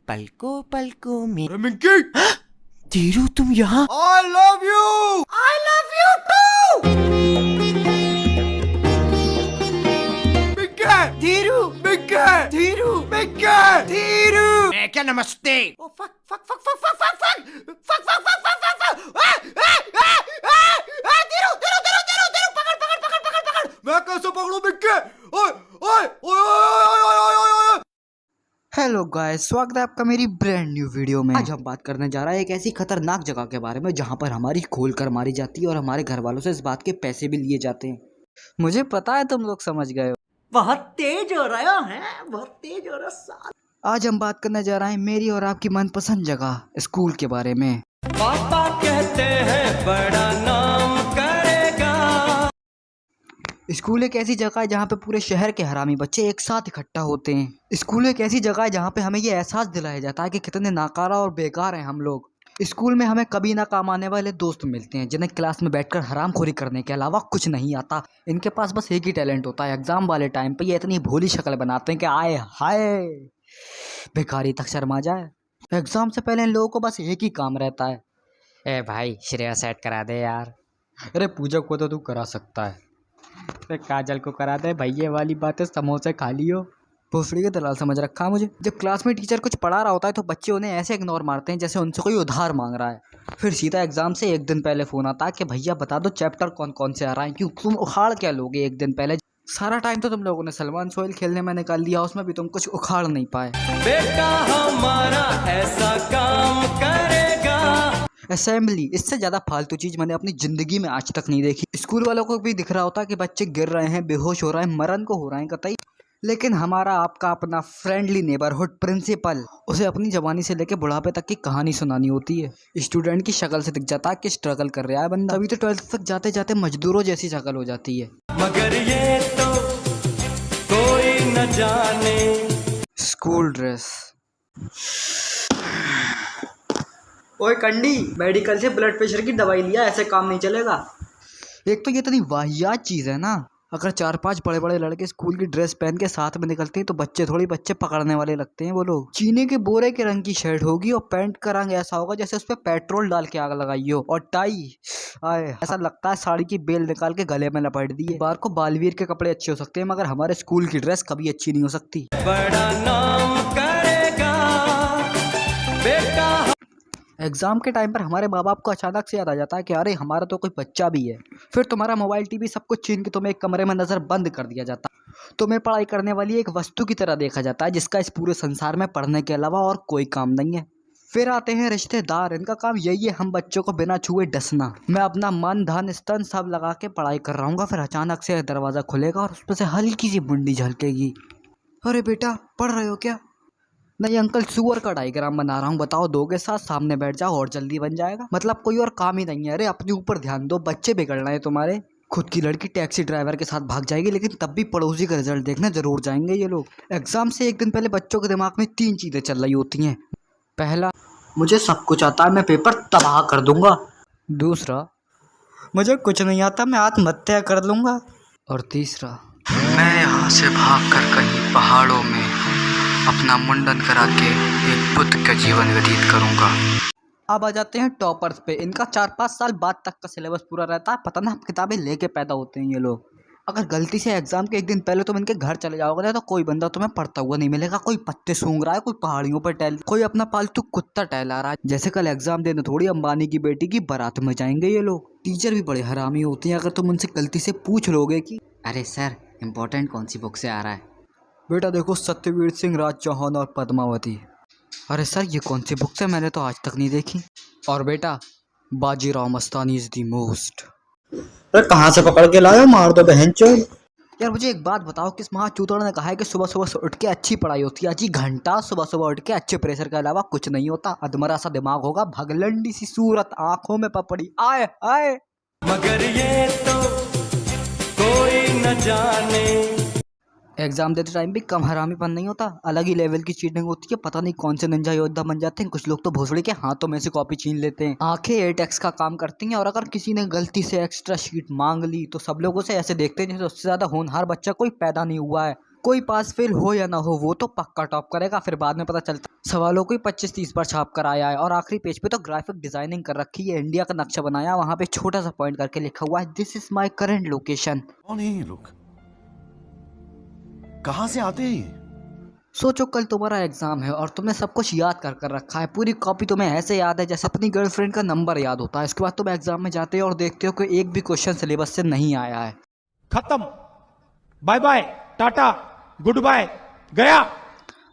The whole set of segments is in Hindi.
पलकों में। मिंकी, धीरू तुम यहाँ? I love you. I love you too. Minki, Dhiru, Minki, Dhiru, Minki, Dhiru. मैं क्या नमस्ते? Oh fuck fuck fuck fuck fuck fuck fuck fuck fuck fuck fuck fuck fuck. Dhiru Dhiru Dhiru Dhiru Dhiru, पकड़ पकड़ पकड़ पकड़ पकड़। मैं कैसे पकड़ूं मिंकी? ओए ओए ओए ओए ओए ओए ओए। हेलो गाइस, स्वागत है आपका मेरी ब्रांड न्यू वीडियो में। आज हम बात करने जा रहे हैं एक ऐसी खतरनाक जगह के बारे में जहां पर हमारी खोल कर मारी जाती है और हमारे घर वालों से इस बात के पैसे भी लिए जाते हैं। मुझे पता है तुम लोग समझ गए हो। बहुत तेज हो रहा है, बहुत तेज हो रहा है। आज हम बात करने जा रहे हैं मेरी और आपकी मनपसंद जगह स्कूल के बारे में। पापा कहते हैं बड़ा नाम करेगा। स्कूल एक ऐसी जगह है जहाँ पे पूरे शहर के हरामी बच्चे एक साथ इकट्ठा होते हैं। स्कूल एक ऐसी जगह है जहाँ पे हमें ये एहसास दिलाया जाता है कि कितने नाकारा और बेकार हैं हम लोग। स्कूल में हमें कभी ना काम आने वाले दोस्त मिलते हैं जिन्हें क्लास में बैठकर हरामखोरी करने के अलावा कुछ नहीं आता। इनके पास बस एक ही टैलेंट होता है, एग्जाम वाले टाइम पे ये इतनी भोली शक्ल बनाते हैं कि आए हाय बेकारी तक शर्मा जाए। एग्जाम से पहले इन लोगों को बस एक ही काम रहता है, ए भाई श्रेया सेट करा दे यार। अरे पूजा को तो तू करा सकता है, अरे काजल को करा दे भैया वाली बातें, समोसे खा लियो। भोसड़ी के दलाल समझ रखा मुझे। जब क्लास में टीचर कुछ पढ़ा रहा होता है तो बच्चे उन्हें ऐसे इग्नोर मारते हैं जैसे उनसे कोई उधार मांग रहा है। फिर सीधा एग्जाम से एक दिन पहले फोन आता है कि भैया बता दो चैप्टर कौन कौन से आ रहा है, क्यों तुम उखाड़ क्या लोगे एक दिन पहले। सारा टाइम तो तुम लोगों ने सलमान सोहेल खेलने में निकाल दिया, उसमें भी तुम कुछ उखाड़ नहीं पाए। बेटा हमारा ऐसा काम करेगा। असेंबली, इससे ज्यादा फालतू चीज मैंने अपनी जिंदगी में आज तक नहीं देखी। स्कूल वालों को भी दिख रहा होता है कि बच्चे गिर रहे हैं, बेहोश हो रहे हैं, मरण को हो रहे हैं कतई, लेकिन हमारा आपका अपना फ्रेंडली नेबरहुड प्रिंसिपल उसे अपनी जवानी से लेके बुढ़ापे तक की कहानी सुनानी होती है। स्टूडेंट की शक्ल से दिख जाता है कि स्ट्रगल कर रहा है बंदा। अभी तो 12th तक जाते जाते मजदूरों जैसी शक्ल हो जाती है। मगर ये तो कोई न जाने। School dress. ओए कंडी, मेडिकल से ब्लड प्रेशर की दवाई लिया, ऐसे काम नहीं चलेगा। एक तो ये इतनी वाहियात चीज़ है ना, अगर 4-5 बड़े बड़े लड़के स्कूल की ड्रेस पहन के साथ में निकलते हैं तो बच्चे पकड़ने वाले लगते हैं वो लोग। चीनी के बोरे के रंग की शर्ट होगी और पैंट का रंग ऐसा होगा जैसे उस पर पेट्रोल डाल के आग लगाई हो, और टाई आए ऐसा लगता है साड़ी की बेल निकाल के गले में लपेट दी है। बार को बालवीर के कपड़े अच्छे हो सकते हैं मगर हमारे स्कूल की ड्रेस कभी अच्छी नहीं हो सकती। बड़ा नाम करेगा बेटा। एग्जाम के टाइम पर हमारे माँ बाप को अचानक से याद आ जाता है कि अरे हमारा तो कोई बच्चा भी है। फिर तुम्हारा मोबाइल टीवी सब कुछ छीन के तुम्हें एक कमरे में नजर बंद कर दिया जाता है। तुम्हें पढ़ाई करने वाली एक वस्तु की तरह देखा जाता है जिसका इस पूरे संसार में पढ़ने के अलावा और कोई काम नहीं है। फिर आते हैं रिश्तेदार, इनका काम यही है हम बच्चों को बिना छुए डसना। मैं अपना मन धन स्तन सब लगा के पढ़ाई कर रहा हूँ, फिर अचानक से दरवाजा खुलेगा और उसमें से हल्की सी बूंदी झलकेगी। अरे बेटा पढ़ रहे हो क्या? नहीं अंकल, सुअर का डायग्राम बना रहा हूँ, बताओ दोगे साथ, सामने बैठ जाओ और जल्दी बन जाएगा। मतलब कोई और काम ही नहीं है। अरे अपने ऊपर ध्यान दो, बच्चे बिगड़ रहे हैं तुम्हारे। खुद की लड़की टैक्सी ड्राइवर के साथ भाग जाएगी लेकिन तब भी पड़ोसी का रिजल्ट देखने जरूर जाएंगे ये लोग। एग्जाम से एक दिन पहले बच्चों के दिमाग में 3 चीजें चल रही होती हैं। पहला, मुझे सब कुछ आता है, मैं पेपर तबाह कर दूंगा। दूसरा, मुझे कुछ नहीं आता, मैं आत्महत्या कर लूंगा। और तीसरा, मैं यहाँ से भाग कर कहीं पहाड़ों में अपना मुंडन करा के एक बुद्ध का जीवन व्यतीत करूंगा। अब आ जाते हैं टॉपर्स पे। इनका 4-5 साल बाद तक का सिलेबस पूरा रहता है, पता ना हम किताबें लेके पैदा होते हैं ये लोग। अगर गलती से एग्जाम के एक दिन पहले तुम इनके घर चले जाओगे ना तो कोई बंदा तुम्हें पढ़ता हुआ नहीं मिलेगा। कोई पत्ते सूंघ रहा है, कोई पहाड़ियों पर टहल, कोई अपना पालतू कुत्ता टहला रहा है। जैसे कल एग्जाम देने थोड़ी अंबानी की बेटी की बारात में जाएंगे ये लोग। टीचर भी बड़े हरामी होती हैं। अगर तुम उनसे गलती से पूछ लोगे कि अरे सर इम्पोर्टेंट कौन सी बुक से आ रहा है, बेटा देखो सत्यवीर सिंह, राज चौहान और पद्मावती। अरे सर ये कौन सी बुक है, मैंने तो आज तक नहीं देखी। और बेटा Bajirao Mastani is the most. अरे कहाँ से पकड़ के लाया, मार दो बहन चोद। यार मुझे एक बात बताओ, किस महाचूतड़ ने कहा है कि सुबह सुबह उठ के अच्छी पढ़ाई होती है? अजी घंटा सुबह सुबह उठ के अच्छे प्रेशर के अलावा कुछ नहीं होता। अधमरा सा दिमाग होगा, भगलंडी सी सूरत, आंखों में पपड़ी, आए आए। मगर ये तो कोई न जाने। एग्जाम देते टाइम भी कम हरामीपन नहीं होता, अलग ही लेवल की चीटिंग होती है। पता नहीं कौन से निंजा योद्धा बन जाते हैं कुछ लोग तो भोसड़ी के हाथों में से कॉपी छीन लेते हैं। आंखें एयरटैक्स का काम करती हैं और अगर किसी ने गलती से एक्स्ट्रा शीट मांग ली तो सब लोग उसे ऐसे देखते हैं जैसे उससे ज्यादा होनहार बच्चा कोई पैदा नहीं हुआ है। कोई पास फेल हो या ना हो वो तो पक्का टॉप करेगा, फिर बाद में पता चलता सवालों को 25-30 बार छाप कर आया है। और आखिरी पेज पे तो ग्राफिक डिजाइनिंग कर रखी है, इंडिया का नक्शा बनाया, वहाँ पे छोटा सा पॉइंट करके लिखा हुआ है this is my current location. कौन है ये लोग? कहाँ से आते हैं ये? सोचो कल तुम्हारा एग्जाम है और तुमने सब कुछ याद कर कर रखा है, पूरी कॉपी तुम्हें ऐसे याद है जैसे अपनी गर्लफ्रेंड का नंबर याद होता है। इसके बाद तुम एग्जाम में जाते हो और देखते हो कि एक भी क्वेश्चन सिलेबस से नहीं आया है। खत्म, बाय बाय, टाटा, गुड बाय, गया।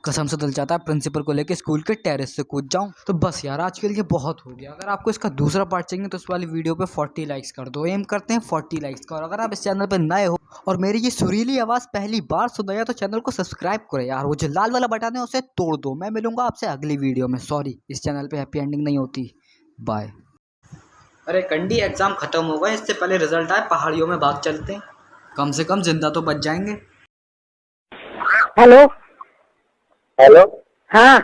कसम से दिल चाहता है प्रिंसिपल को लेके स्कूल के टेरेस से कूद जाऊं। तो बस यार आज के लिए बहुत हो गया। अगर आपको इसका दूसरा पार्ट चाहिए तो उस वाली वीडियो पे 40 लाइक्स कर दो। एम करते हैं 40 लाइक्स का। और अगर आप इस चैनल पे नए हो और मेरी ये सुरीली आवाज़ पहली बार सुना है तो चैनल को सब्सक्राइब करो यार। वो जो लाल वाला बटन है उसे तोड़ दो। मैं मिलूंगा आपसे अगली वीडियो में। सॉरी, इस चैनल पे हैप्पी एंडिंग नहीं होती। बाय। अरे कंडी, एग्जाम खत्म हो गए, इससे पहले रिजल्ट आए पहाड़ियों में भाग चलते हैं, कम से कम जिंदा तो बच जाएंगे। हेलो हेलो, हाँ,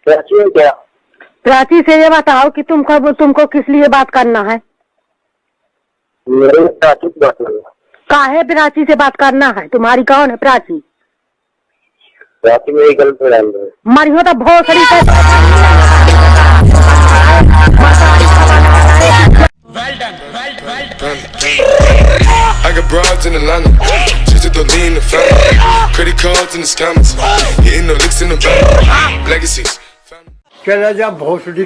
प्राची है क्या? प्राची से ये बताओ कि तुमको किस लिए बात करना है? मेरे प्राची से बात करना। काहे प्राची से बात करना है? तुम्हारी कौन है प्राची? प्राची मेरी गर्लफ्रेंड है। मरियो तो भोसड़ी से I got broads in Atlanta, just to lean the family. Credit cards in the scammers, hitting the licks in the bank. Legacies. चला जा भोसड़ी के